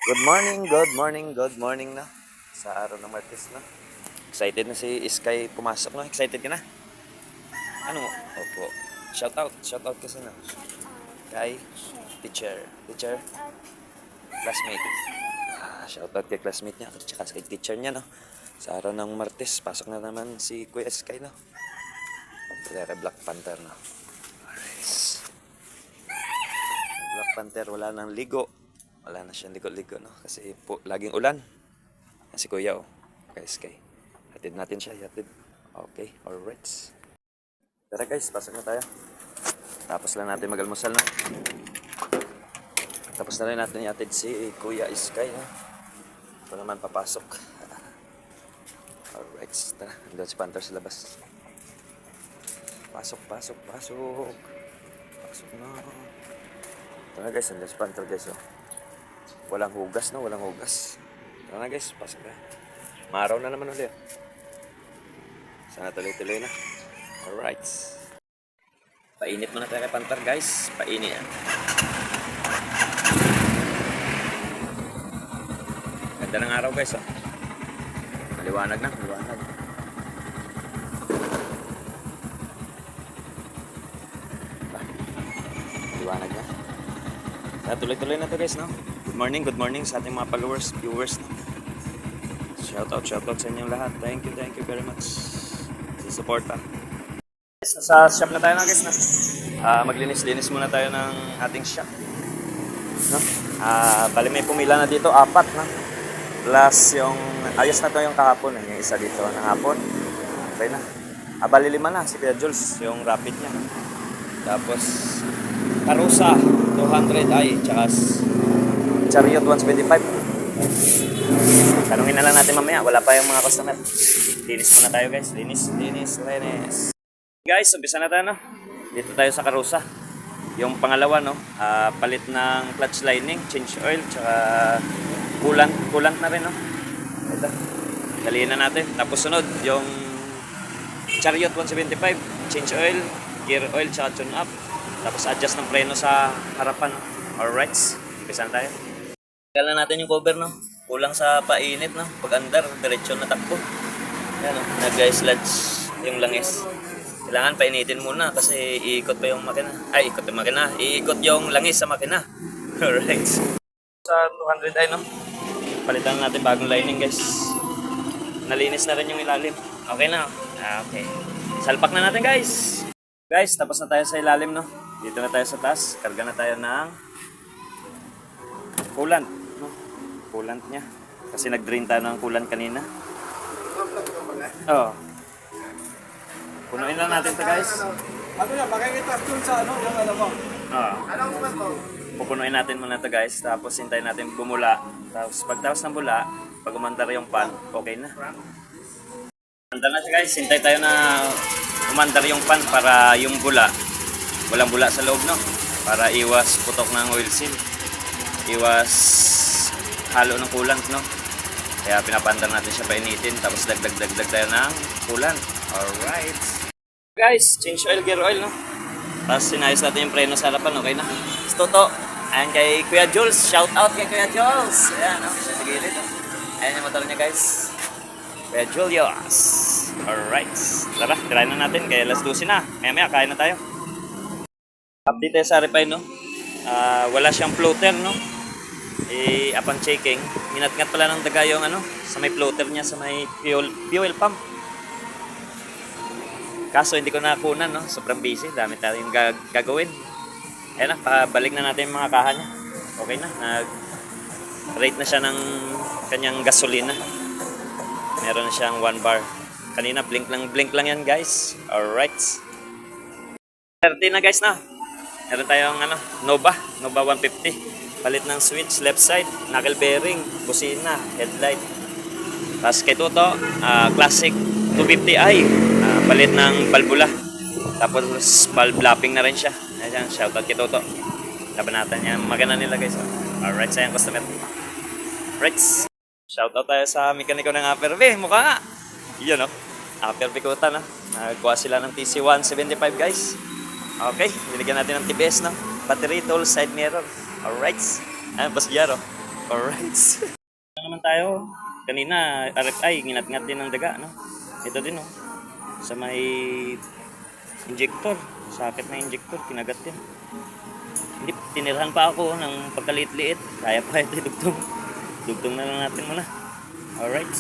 Good morning, good morning, good morning na. Sa araw ng Martes na. Excited na si Sky pumasok na. Excited ka na? Ano mo? Opo. Shout out kasi na. Kay teacher, classmate. Shout out kay classmate niya at saka kay teacher niya, no. Sa araw ng Martes, pasok na naman si Kuya Sky, no. Black Panther, no. Alright. Black Panther, wala nang ligo. Wala na siyang ligo-ligo, no. Kasi po, laging ulan. Si Kuya, oh. Kay Sky. Hatid natin siya, hatid. Okay, alright. Tara guys, pasok na tayo. Tapos lang natin mag-almusal na. Tapos na rin natin ihatid si Kuya Sky, no. Ito naman papasok. Alright, tara. Andun si Panther sa labas. Pasok na. Tara guys, andun si Panther guys, oh. Walang hugas, no? Walang hugas. Tara na guys, pasok na. Maaraw na naman ulit. Sana tuloy-tuloy na. Alright. Painit muna tayo kay Panther guys. Painit yan. Ganda ng araw guys, oh. Maliwanag na, maliwanag. Maliwanag na. Sana tuloy-tuloy na to guys, no? Good morning sa ating mga followers, viewers, no? Shout out sa inyong lahat. Thank you very much sa suporta. Sa shop na tayo na guys, no? Maglinis-linis muna tayo ng ating shop, no? Bali may pumila na dito, 4, no? Plus yung ayos na to yung kahapon, yung isa dito ng hapon. Okay na. Bali 5 na si Kuya Jules, yung rapid niya. Tapos Karusa 200i tsaka Chariot 175. Tanungin na lang natin mamaya, wala pa yung mga customer. Linis muna tayo guys, linis. Guys, umpisa na tayo, no? Dito tayo sa Karusa. Yung pangalawa, no? Palit ng clutch lining, change oil, tsaka coolant na rin, no? Ito, daliin na natin. Tapos sunod, yung Chariot 175, change oil, gear oil, tsaka tune up. Tapos adjust ng preno sa harapan, no? Alright, umpisa na tayo. Kailan natin yung cover, no? Kulang sa painit, no? Pag andar, diretsyo na takbo. Yan, no? Nag-sludge yung langis. Kailangan painitin muna kasi iikot pa yung makina. Iikot yung langis sa makina. Alright. Sa 200i, no? Palitan natin bagong lining, guys. Nalinis na rin yung ilalim. Okay na. Okay. Salpak na natin, guys. Guys, tapos na tayo sa ilalim, no? Dito na tayo sa taas. Karga na tayo ng coolant, no? Coolant niya. Kasi nag-drain tayo ng coolant kanina. Oo. Punuin lang natin to guys. Ano yan? Makikita dun sa ano? Yung ano mo? Oo. Anong ba to? Pupunuin natin muna to guys. Tapos hintayin natin bumula. Tapos pagtapos ng bula, pag umandar yung pan, okay na. Umandar na siya guys. Hintay tayo na umandar yung pan para yung bula. Walang bula sa loob, no? Para iwas putok ng oil seal. Iwas halo ng coolant, no? Kaya pinapandar natin siya painitin. Tapos dagdag tayo ng coolant. Alright. Guys, change oil, gear oil, no? Tapos sinayos natin yung preno sa harapan, okay na? Toto. Ayan kay Kuya Jules. Shout out kay Kuya Jules. Ayan, no? Sa gilid, no? Ayan yung motor niya, guys. Kuya Julius. Alright. Tara, tirahin na natin. Kaya alas 12 na. Maya kain na tayo. Update tayo sa refine, no? Wala siyang floater, no? Upon checking, hinat-ngat pala ng daga yung ano, sa may floater niya, sa may fuel pump. Kaso hindi ko nakunan, no? Sobrang busy. Dami tayong gagawin. Ayan na, pabalik na natin yung mga kaha niya. Okay na. Nag-rate na siya ng kanyang gasolina. Meron na siyang 1 bar. Kanina, blink lang yan, guys. Alright. 30 na, guys, na. Meron tayong ano, Nova 150. Palit ng switch, left side, knuckle bearing, busina, headlight. Tapos kay Toto, classic 250i, palit ng balbula. Tapos valve lapping na rin siya. Ayan, shoutout kay Toto. Labanatan niya, maganda nila guys. Alright, sayang customer. Right. Shoutout tayo sa mekaniko ng Upper B, mukha nga. Yun, no? Upper B kuta, no? Nagkuha sila ng TC175 guys. Okay, binigyan natin ng TBS, no? Battery, tool, side mirror. Alright. Ayan, Boss Jaro. Alright. Ano naman tayo? Kanina, RFI, nginat-ngat din ng daga, no? Ito din, no? Sa may injector. Sakit na injector, kinagat din. Hindi, tinirahan pa ako ng pagkaliit-liit. Kaya pa ito, dugtong. Dugtong na lang natin muna. Alright.